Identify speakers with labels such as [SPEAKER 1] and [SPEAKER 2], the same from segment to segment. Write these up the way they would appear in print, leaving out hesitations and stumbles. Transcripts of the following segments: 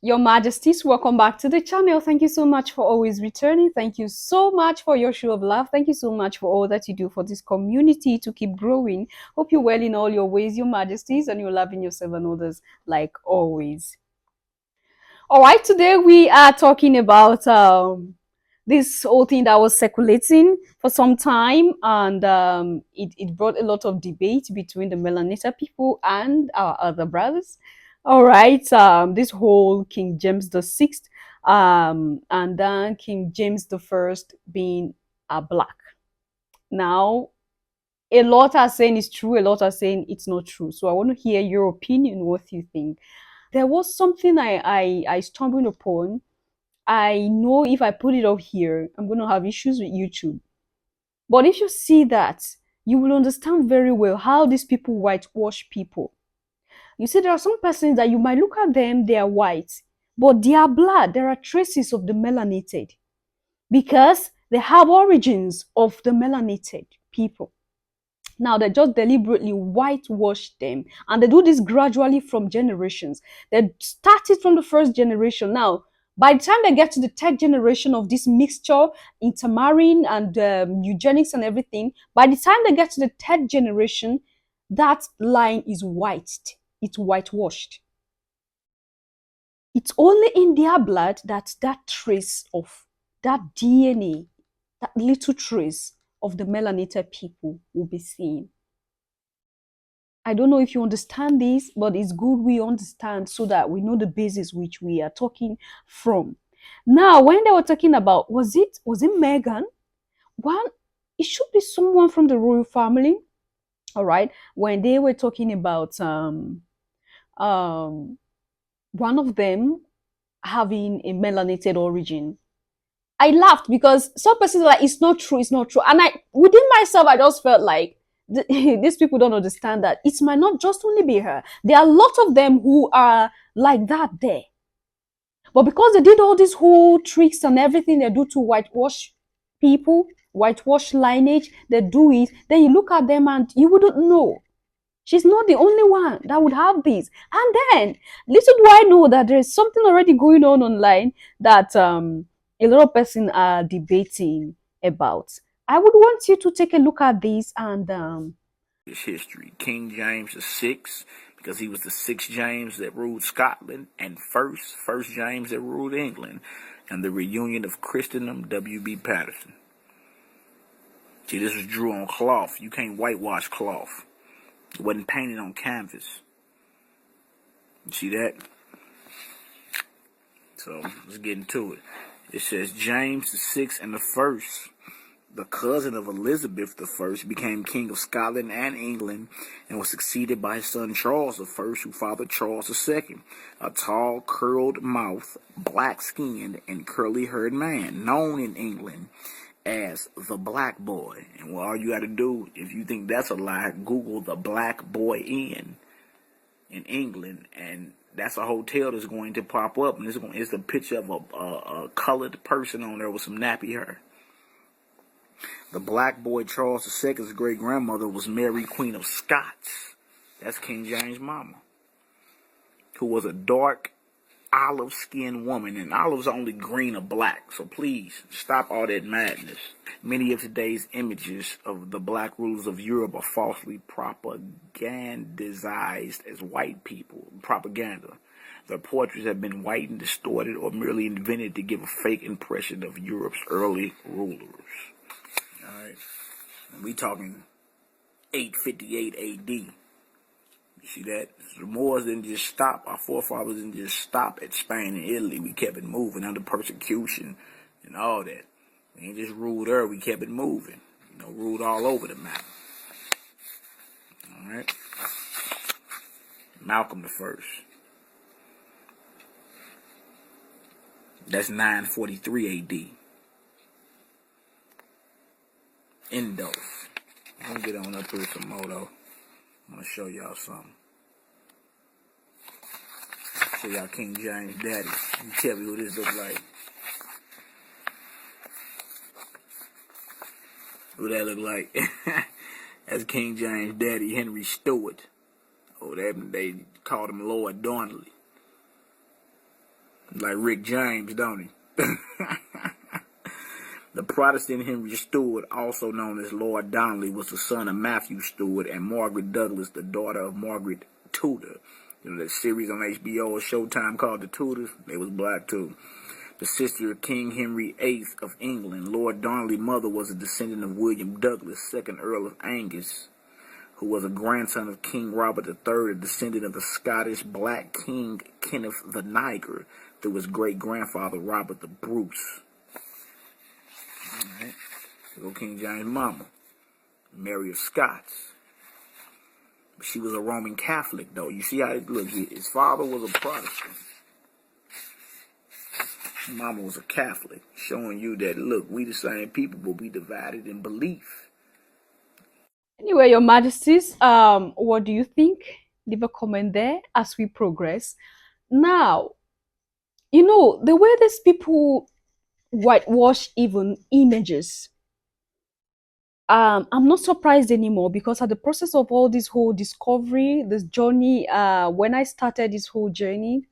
[SPEAKER 1] Your Majesties, welcome back to the channel. Thank you so much for always returning. Thank you so much for your show of love. Thank you so much for all that you do for this community to keep growing. Hope you're well in all your ways, Your Majesties, and you're loving yourself and others like always. All right, today we are talking about this whole thing that was circulating for some time, and it brought a lot of debate between the Melanita people and our other brothers. All right, this whole King James the Sixth, and then King James the First being a black. Now, a lot are saying it's true, a lot are saying it's not true. So I want to hear your opinion, what you think. There was something I stumbled upon. I know if I put it up here, I'm going to have issues with YouTube. But if you see that, you will understand very well how these people whitewash people. You see, there are some persons that you might look at them, they are white, but their blood, there are traces of the melanated because they have origins of the melanated people. Now they just deliberately whitewash them, and they do this gradually from generations. They started from the first generation. Now, by the time they get to the third generation of this mixture, intermarrying and eugenics and everything, by the time they get to the third generation, that line is whited. It's whitewashed. It's only in their blood that that trace of that DNA, that little trace of the melanated people will be seen. I don't know if you understand this, but it's good we understand so that we know the basis which we are talking from. Now, when they were talking about was it Megan? One, it should be someone from the royal family. All right. When they were talking about um one of them having a melanated origin. I laughed because some persons are like, it's not true, it's not true. And I within myself, I just felt like these people don't understand that it might not just only be her. There are a lot of them who are like that there. But because they did all these whole tricks and everything they do to whitewash people, whitewash lineage, they do it, then you look at them and you wouldn't know. She's not the only one that would have this. And then, little do I know that there's something already going on online that a lot of persons are debating about. I would want you to take a look at this and
[SPEAKER 2] His history. King James VI, because he was the sixth James that ruled Scotland, and first James that ruled England, and the reunion of Christendom, W.B. Patterson. See, this was drew on cloth. You can't whitewash cloth. It wasn't painted on canvas. You see that? So, let's get into it. It says, James VI and the first, the cousin of Elizabeth I, became king of Scotland and England and was succeeded by his son Charles I, who fathered Charles II, a tall, curled-mouthed, black-skinned, and curly-haired man known in England as the Black Boy. And all you got to do, if you think that's a lie, Google the Black Boy Inn in England, and that's a hotel that's going to pop up, and it's a picture of a colored person on there with some nappy hair. The Black Boy Charles II's great-grandmother was Mary, Queen of Scots. That's King James' mama, who was a dark, olive-skinned woman, and olive's only green or black, so please, stop all that madness. Many of today's images of the black rulers of Europe are falsely propagandized as white people. Propaganda. Their portraits have been whitened, distorted, or merely invented to give a fake impression of Europe's early rulers. Alright, we talking 858 AD. You see that? The Moors didn't just stop. Our forefathers didn't just stop at Spain and Italy. We kept it moving under persecution and all that. We ain't just ruled there. We kept it moving. Ruled all over the map. All right. Malcolm the First. That's 943 A.D. Indos. I'm gonna get on up here some more though. I'm gonna show y'all something. Show y'all King James Daddy. You tell me what this look like. What that look like? That's King James Daddy, Henry Stewart. Oh, they called him Lord Darnley. Like Rick James, don't he? The Protestant Henry Stuart, also known as Lord Donnelly, was the son of Matthew Stuart and Margaret Douglas, the daughter of Margaret Tudor. You know that series on HBO or Showtime called The Tudors? They was black too. The sister of King Henry VIII of England. Lord Darnley's mother was a descendant of William Douglas, 2nd Earl of Angus, who was a grandson of King Robert III, a descendant of the Scottish Black King Kenneth the Niger, through his great-grandfather Robert the Bruce. Alright, so King James' mama, Mary of Scots. But she was a Roman Catholic, though. You see how it look? His father was a Protestant. Mama was a Catholic, showing you that, look, we the same people, but we divided in belief.
[SPEAKER 1] Anyway, Your Majesties, what do you think? Leave a comment there as we progress. Now, you know, the way these people whitewash even images, I'm not surprised anymore, because at the process of all this whole discovery, this journey, when I started this whole journey,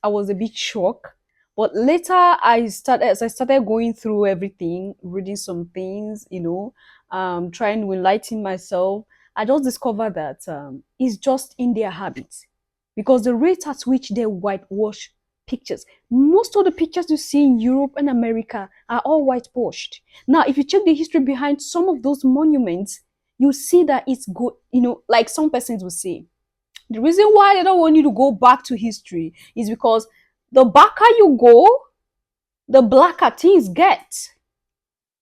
[SPEAKER 1] I was a bit shocked. But later, as I started going through everything, reading some things, you know, trying to enlighten myself, I just discovered that it's just in their habits, because the rate at which they whitewash pictures, most of the pictures you see in Europe and America are all whitewashed. Now, if you check the history behind some of those monuments, you see that it's good, you know, like some persons will say, the reason why they don't want you to go back to history is because the backer you go, the blacker things get.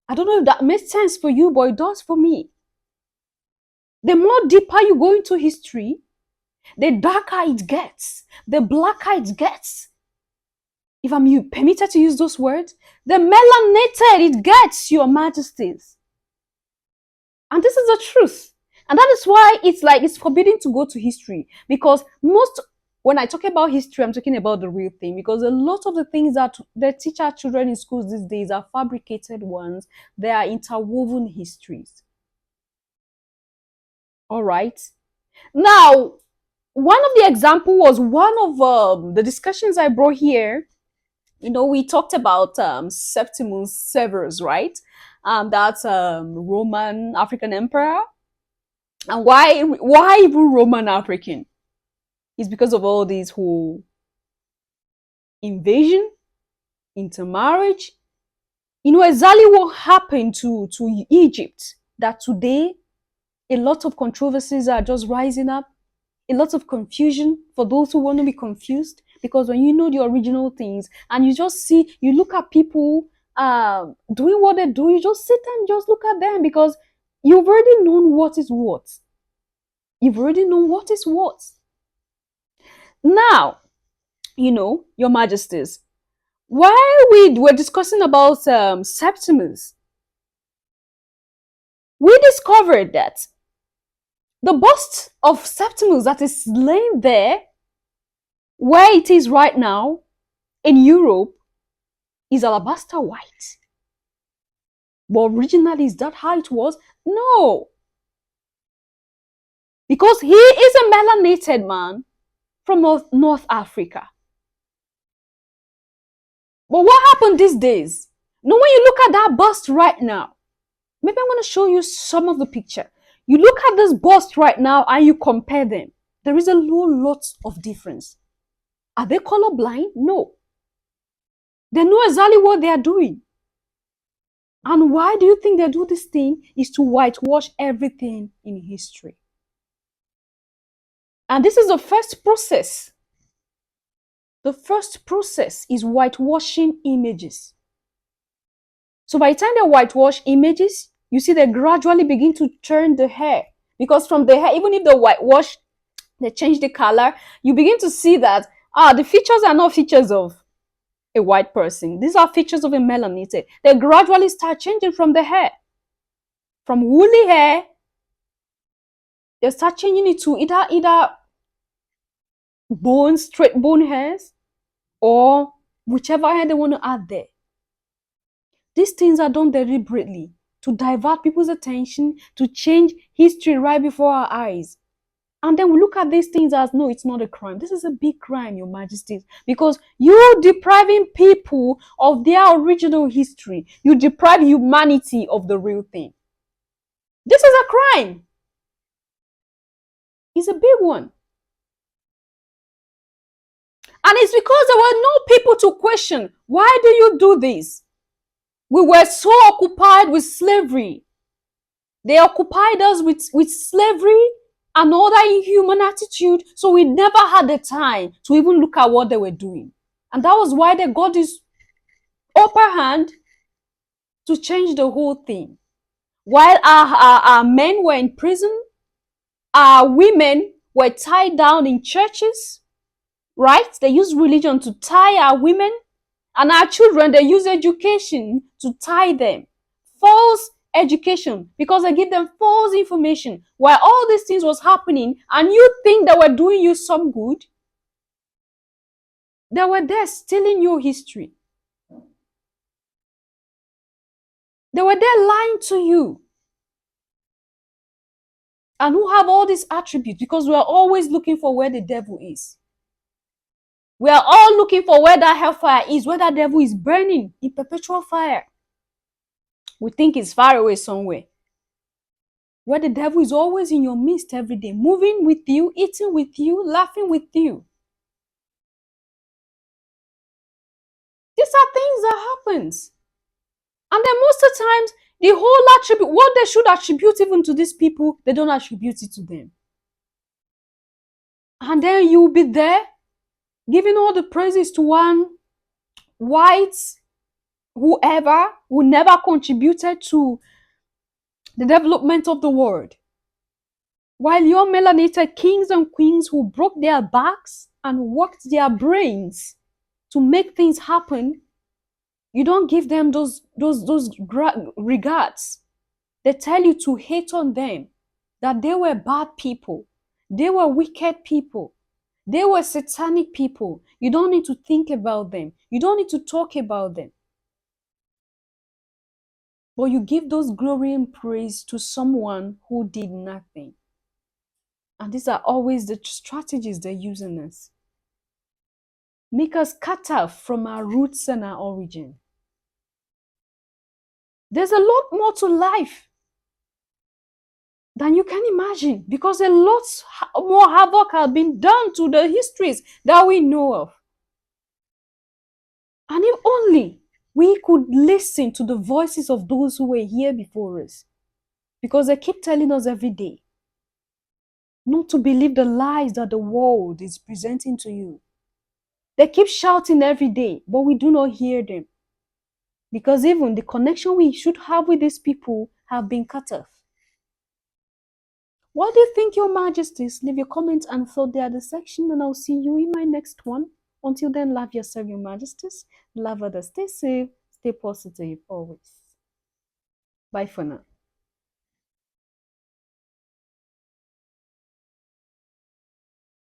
[SPEAKER 1] I don't know if that makes sense for you, but it does for me. The more deeper you go into history, the darker it gets, the blacker it gets. If I'm permitted to use those words, the melanated it gets, Your Majesties. And this is the truth. And that is why it's forbidden to go to history, because when I talk about history, I'm talking about the real thing, because a lot of the things that they teach our children in schools these days are fabricated ones. They are interwoven histories. All right. Now, one of the example was one of the discussions I brought here. You know, we talked about Septimus Severus, right? That's Roman African emperor. And why even Roman African? It's because of all these whole invasion, intermarriage. You know exactly what happened to Egypt, that today a lot of controversies are just rising up, a lot of confusion for those who want to be confused, because when you know the original things and you just see, you look at people doing what they do, you just sit and just look at them, because you've already known what is what. You've already known what is what. Now, you know, Your Majesties, while we were discussing about Septimus, we discovered that the bust of Septimus that is laying there, where it is right now in Europe, is alabaster white. But originally, is that how it was? No. Because he is a melanated man from North Africa. But what happened these days? Now, when you look at that bust right now, maybe I'm going to show you some of the picture. You look at this bust right now and you compare them. There is a lot of difference. Are they colorblind? No. They know exactly what they are doing. And why do you think they do this thing? Is to whitewash everything in history. And this is the first process. The first process is whitewashing images. So by the time they whitewash images, you see they gradually begin to turn the hair. Because from the hair, even if they whitewash, they change the color, you begin to see that the features are not features of a white person. These are features of a melanated. They gradually start changing from the hair. From woolly hair, they start changing it to either bone, straight bone hairs, or whichever hair they want to add there. These things are done deliberately to divert people's attention, to change history right before our eyes. And then we look at these things as, no, it's not a crime. This is a big crime, Your Majesty, because you're depriving people of their original history. You deprive humanity of the real thing. This is a crime. It's a big one. And it's because there were no people to question, why do you do this? We were so occupied with slavery. They occupied us with slavery and other inhuman attitude, so we never had the time to even look at what they were doing. And that was why they got this upper hand to change the whole thing. While our men were in prison, our women were tied down in churches, right? They used religion to tie our women, and our children, they use education to tie them. False education, because they give them false information. While all these things was happening, and you think they were doing you some good, they were there stealing your history. They were there lying to you. And who have all these attributes, because we are always looking for where the devil is. We are all looking for where that hellfire is, where that devil is burning in perpetual fire. We think it's far away somewhere, where the devil is always in your midst every day, moving with you, eating with you, laughing with you. These are things that happens. And then most of the times, the whole attribute, what they should attribute even to these people, they don't attribute it to them. And then you'll be there, giving all the praises to one white, whoever, who never contributed to the development of the world. While your melanated kings and queens who broke their backs and worked their brains to make things happen, you don't give them those regards. They tell you to hate on them, that they were bad people, they were wicked people, they were satanic people. You don't need to think about them. You don't need to talk about them. But you give those glory and praise to someone who did nothing. And these are always the strategies they're using us. Make us cut off from our roots and our origin. There's a lot more to life than you can imagine, because a lot more havoc has been done to the histories that we know of. And if only we could listen to the voices of those who were here before us, because they keep telling us every day not to believe the lies that the world is presenting to you. They keep shouting every day, but we do not hear them, because even the connection we should have with these people have been cut off. What do you think, Your Majesties? Leave your comments and thought there at the section, and I'll see you in my next one. Until then, love yourself, Your Majesties. Love others. Stay safe. Stay positive always. Bye for now.